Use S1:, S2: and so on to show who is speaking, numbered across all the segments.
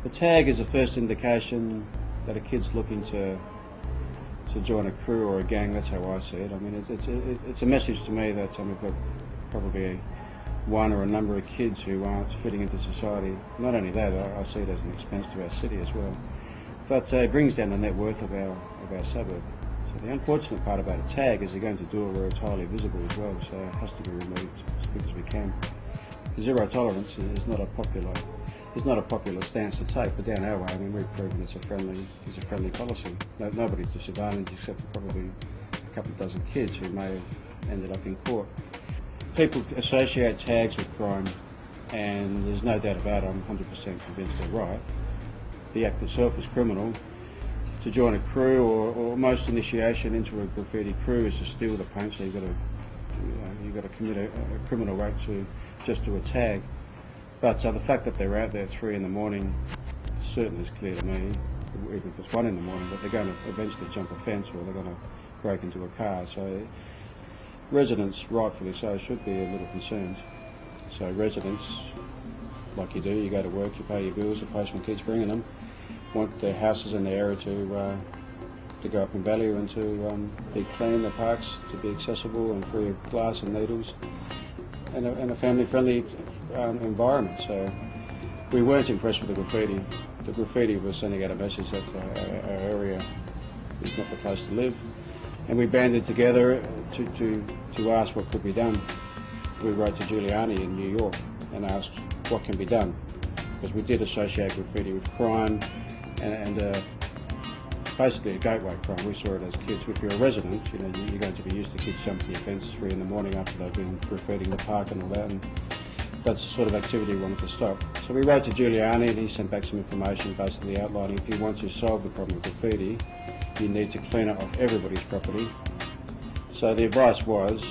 S1: The tag is the first indication that a kid's looking to join a crew or a gang. That's how I see it. I mean, it's a message to me that we've got probably one or a number of kids who aren't fitting into society. Not only that, I see it as an expense to our city as well. But it brings down the net worth of our suburb. So the unfortunate part about a tag is they're going to do it where it's highly visible as well, so it has to be removed as quick as we can. Zero tolerance is not a popular stance to take, but down our way, I mean, we've proven it's a friendly policy. Nobody's disadvantaged except for probably a couple of dozen kids who may have ended up in court. People associate tags with crime, and there's no doubt about it, I'm 100% convinced they're right. The act itself is criminal. To join a crew or most initiation into a graffiti crew is to steal the paint, so you've got to commit a criminal rape to just do a tag. But the fact that they're out there at 3 in the morning certainly is clear to me, even if it's 1 in the morning, that they're going to eventually jump a fence or they're going to break into a car. So residents, rightfully so, should be a little concerned. So residents, like you do, you go to work, you pay your bills, the postman keeps bringing them, want their houses in the area to go up in value and to be clean, the parks to be accessible and free of glass and needles, and a family-friendly environment. So we weren't impressed with the graffiti. The graffiti was sending out a message that our area is not the place to live, and we banded together to ask what could be done. We wrote to Giuliani in New York and asked what can be done, because we did associate graffiti with crime and basically a gateway crime. We saw it as kids. If you're a resident, you know, you're going to be used to kids jumping your fence 3 in the morning after they've been graffitiing the park and all that, and that's the sort of activity we wanted to stop. So we wrote to Giuliani and he sent back some information basically outlining if you want to solve the problem of graffiti, you need to clean it off everybody's property. So the advice was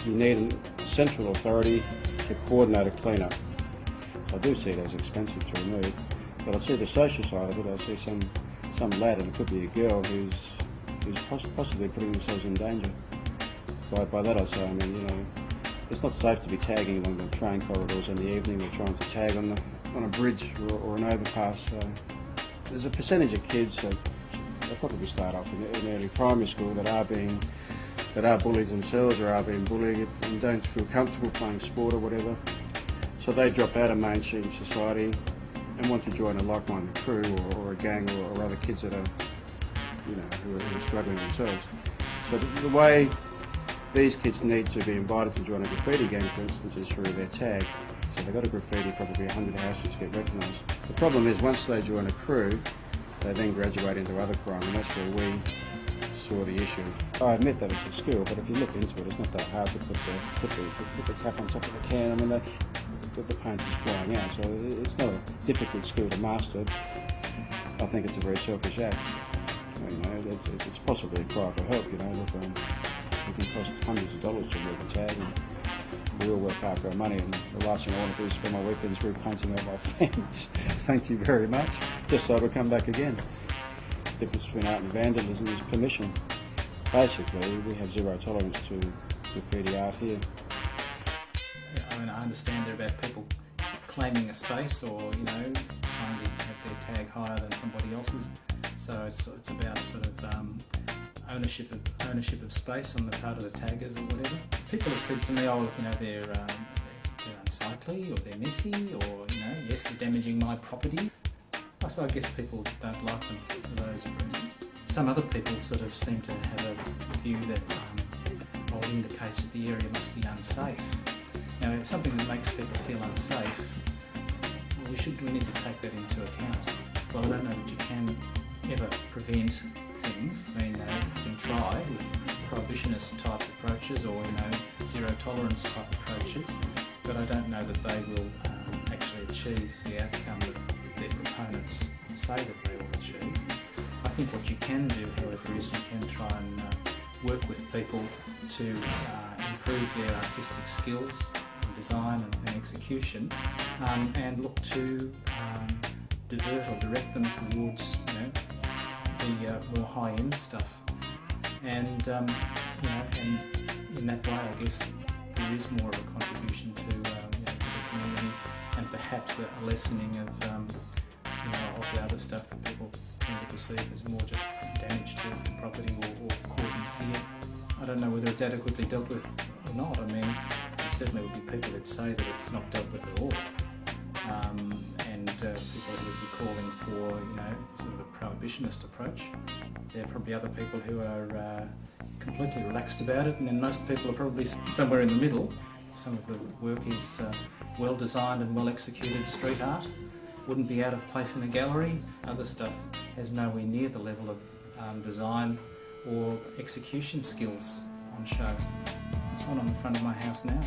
S1: you need a central authority to coordinate a clean-up. I do see it as expensive to remove, but I see the social side of it. I see some lad, and it could be a girl, who's possibly putting themselves in danger. By that I say, I mean, you know, it's not safe to be tagging along the train corridors in the evening or trying to tag on a bridge or an overpass. There's a percentage of kids that they'll probably start off in early primary school that are bullied themselves or are being bullied and don't feel comfortable playing sport or whatever. So they drop out of mainstream society and want to join a like-minded crew or a gang or other kids that are, you know, who are struggling themselves. So the way these kids need to be invited to join a graffiti gang, for instance, is through their tag. So they've got a graffiti, probably 100 houses to get recognised. The problem is once they join a crew, they then graduate into other crime, and that's where we saw the issue. I admit that it's a skill, but if you look into it, it's not that hard to put the cap on top of the can. I mean, the paint is flying out, so it's not a difficult skill to master. I think it's a very selfish act. You know, it's possibly a cry for help. You know, look, it can cost hundreds of dollars to remove a tag, and we all work hard for our money, and the last thing I want to do is spend my weekends repainting out my fence. Thank you very much, just so it'll come back again. The difference between art and vandalism is permission. Basically, we have zero tolerance to graffiti art here.
S2: I mean, I understand there about people claiming a space or, you know, trying to have their tag higher than somebody else's. So it's about sort of ownership of space on the part of the taggers or whatever. People have said to me, oh, look, you know, they're unsightly or they're messy or, you know, yes, they're damaging my property. So I guess people don't like them for those reasons. Some other people sort of seem to have a view that it indicates that the area must be unsafe. Now, if something that makes people feel unsafe, well, we need to take that into account. Well, I don't know that you can ever prevent things. I mean, you can try with prohibitionist type approaches or, you know, zero tolerance type approaches, but I don't know that they will actually achieve the outcome that their proponents say that they will achieve. I think what you can do, however, is you can try and work with people to improve their artistic skills in design and execution, and look to divert or direct them towards, you know, the more high-end stuff. And you know, and in that way, I guess there is more of a contribution to, you know, to the community, and perhaps a lessening of, you know, of stuff that people tend to perceive as more just damage to property or causing fear. I don't know whether it's adequately dealt with or not. I mean, there certainly would be people who'd say that it's not dealt with at all. And people who would be calling for, sort of a prohibitionist approach. There are probably other people who are completely relaxed about it, and then most people are probably somewhere in the middle. Some of the work is well designed and well executed street art, wouldn't be out of place in a gallery. Other stuff has nowhere near the level of design or execution skills on show. There's one on the front of my house now.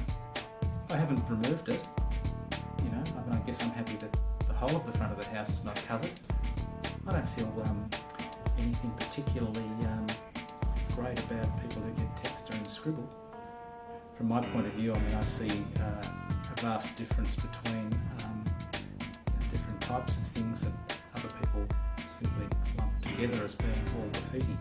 S2: I haven't removed it. I guess I'm happy that the whole of the front of the house is not covered. I don't feel anything particularly great about people who get texture and scribble. From my point of view, I see a vast difference between different types of things that other people simply lump together as being all graffiti.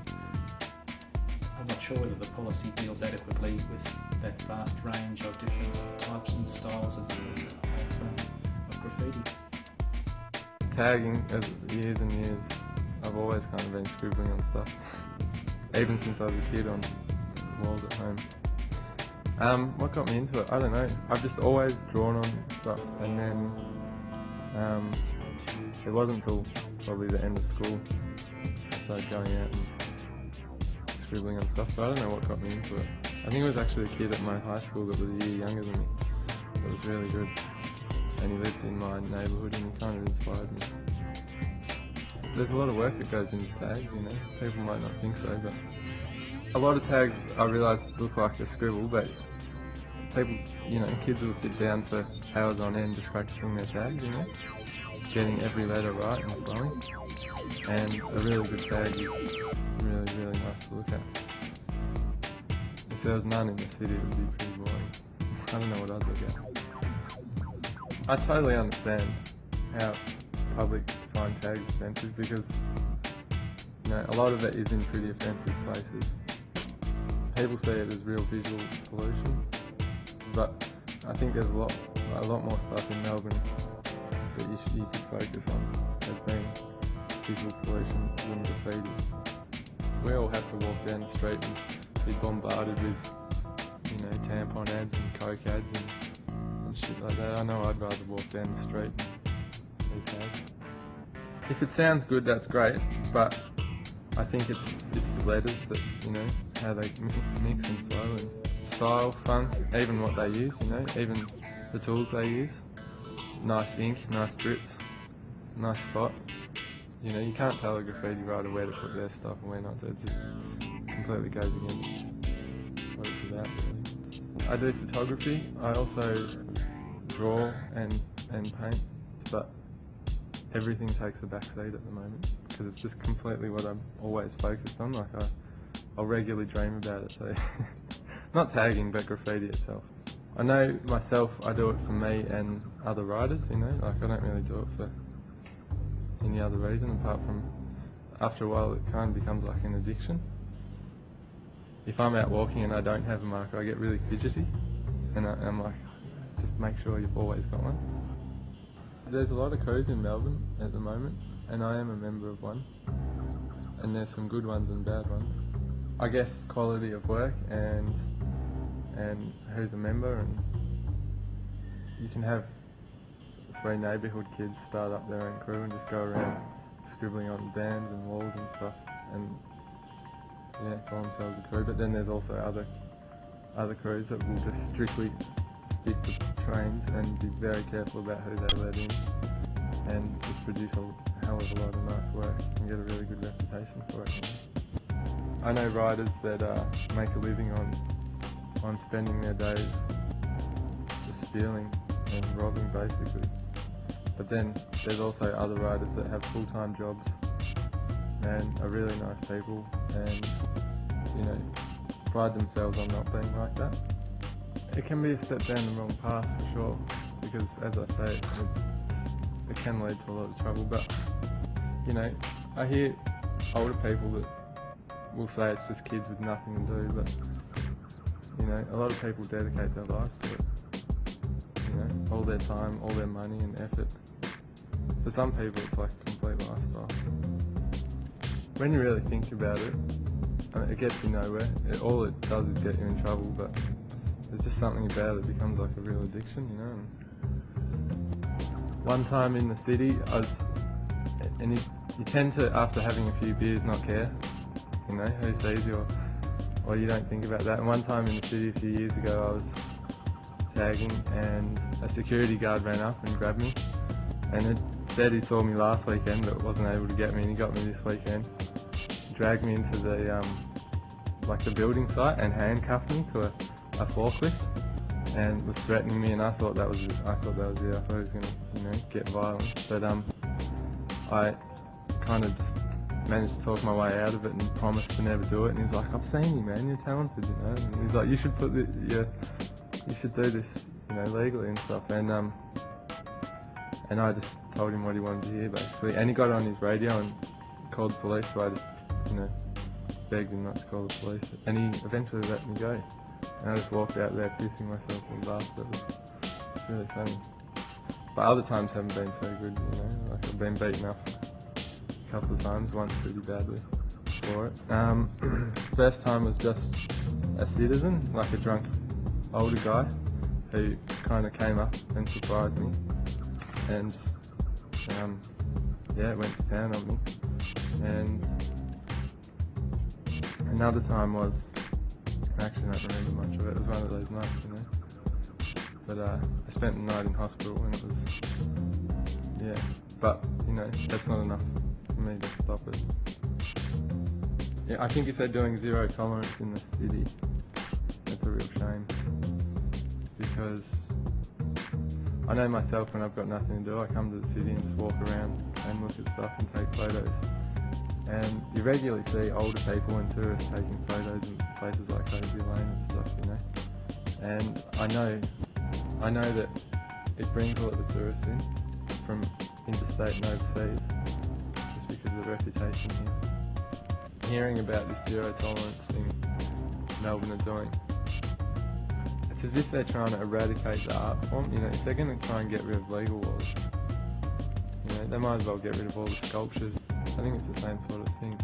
S2: I'm not sure whether the policy deals adequately with that vast range of different types and styles of graffiti.
S3: Tagging, as years and years, I've always kind of been scribbling on stuff, even since I was a kid on walls at home. What got me into it? I don't know. I've just always drawn on stuff, and then it wasn't until probably the end of school I started going out and scribbling on stuff, but I don't know what got me into it. I think it was actually a kid at my high school that was a year younger than me that was really good, and he lived in my neighbourhood, and he kind of inspired me. There's a lot of work that goes into tags, people might not think so, but a lot of tags I realise look like a scribble, but people, kids will sit down for hours on end just practising their tags, getting every letter right and flowing, and a really good tag is really, really nice to look at. If there was none in the city, it would be pretty boring. I don't know what I'd look at. I totally understand how public find tags offensive, because a lot of it is in pretty offensive places. People see it as real visual pollution, but I think there's a lot more stuff in Melbourne that you could focus on as being visual pollution than graffiti. We all have to walk down the street and be bombarded with, tampon ads and coke ads and shit like that. I know I'd rather walk down the street and see tags. If it sounds good, that's great, but I think it's the letters that, how they mix and flow, and style, funk, even what they use, even the tools they use. Nice ink, nice drips, nice spot. You can't tell a graffiti writer where to put their stuff and where not to. It just completely goes against what it's about, really. I do photography. I also draw and paint, but everything takes a back seat at the moment because it's just completely what I'm always focused on. Like I'll regularly dream about it, so not tagging, but graffiti itself. I know myself, I do it for me and other writers, like I don't really do it for any other reason apart from after a while it kind of becomes like an addiction. If I'm out walking and I don't have a marker, I get really fidgety, and I'm like, just make sure you've always got one. There's a lot of crews in Melbourne at the moment, and I am a member of one, and there's some good ones and bad ones. I guess quality of work and who's a member, and you can have 3 neighbourhood kids start up their own crew and just go around scribbling on bands and walls and stuff, and call themselves a crew. But then there's also other crews that will just strictly stick to trains and be very careful about who they let in, and just produce a hell of a lot of nice work and get a really good reputation for it. I know writers that make a living on spending their days just stealing and robbing, basically. But then there's also other writers that have full-time jobs and are really nice people and pride themselves on not being like that. It can be a step down the wrong path for sure, because as I say, it can lead to a lot of trouble. But I hear older people that will say it's just kids with nothing to do, but a lot of people dedicate their lives to it. All their time, all their money and effort. For some people it's like a complete lifestyle. when you really think about it, it gets you nowhere. All it does is get you in trouble, but there's just something about it becomes like a real addiction, you know. One time in the city, you tend to, after having a few beers, not care, you know, who sees you, or you don't think about that. And one time in the city a few years ago, I was tagging and a security guard ran up and grabbed me, and it said he saw me last weekend but wasn't able to get me, and he got me this weekend. Dragged me into the the building site and handcuffed me to a forklift and was threatening me, and I thought that was it. I thought he was going to, get violent. But I kind of just managed to talk my way out of it and promised to never do it. And he was like, "I've seen you, man. You're talented, you know." And he's like, "You should you should do this, legally and stuff." And I just told him what he wanted to hear, basically. And he got on his radio and called the police. So I just, begged him not to call the police. And he eventually let me go. And I just walked out there pissing myself and laughed. It was really funny. But other times haven't been so good, Like I've been beaten up a couple of times, once pretty badly for it. First time was just a citizen, like a drunk older guy, who kind of came up and surprised me. And went to town on me. And another time was, I actually don't remember much of it. It was one of those nights, But I spent the night in hospital, and it was, But that's not enough for me to stop it. Yeah, I think if they're doing zero tolerance in the city, it's a real shame. Because I know myself, when I've got nothing to do, I come to the city and just walk around and look at stuff and take photos. And you regularly see older people and tourists taking photos in places like Cozy Lane and stuff, And I know that it brings a lot of tourists in from interstate and overseas, just because of the reputation here. Hearing about this zero tolerance thing Melbourne are doing, it's as if they're trying to eradicate the art form. If they're going to try and get rid of legal walls, they might as well get rid of all the sculptures. I think it's the same sort of thing.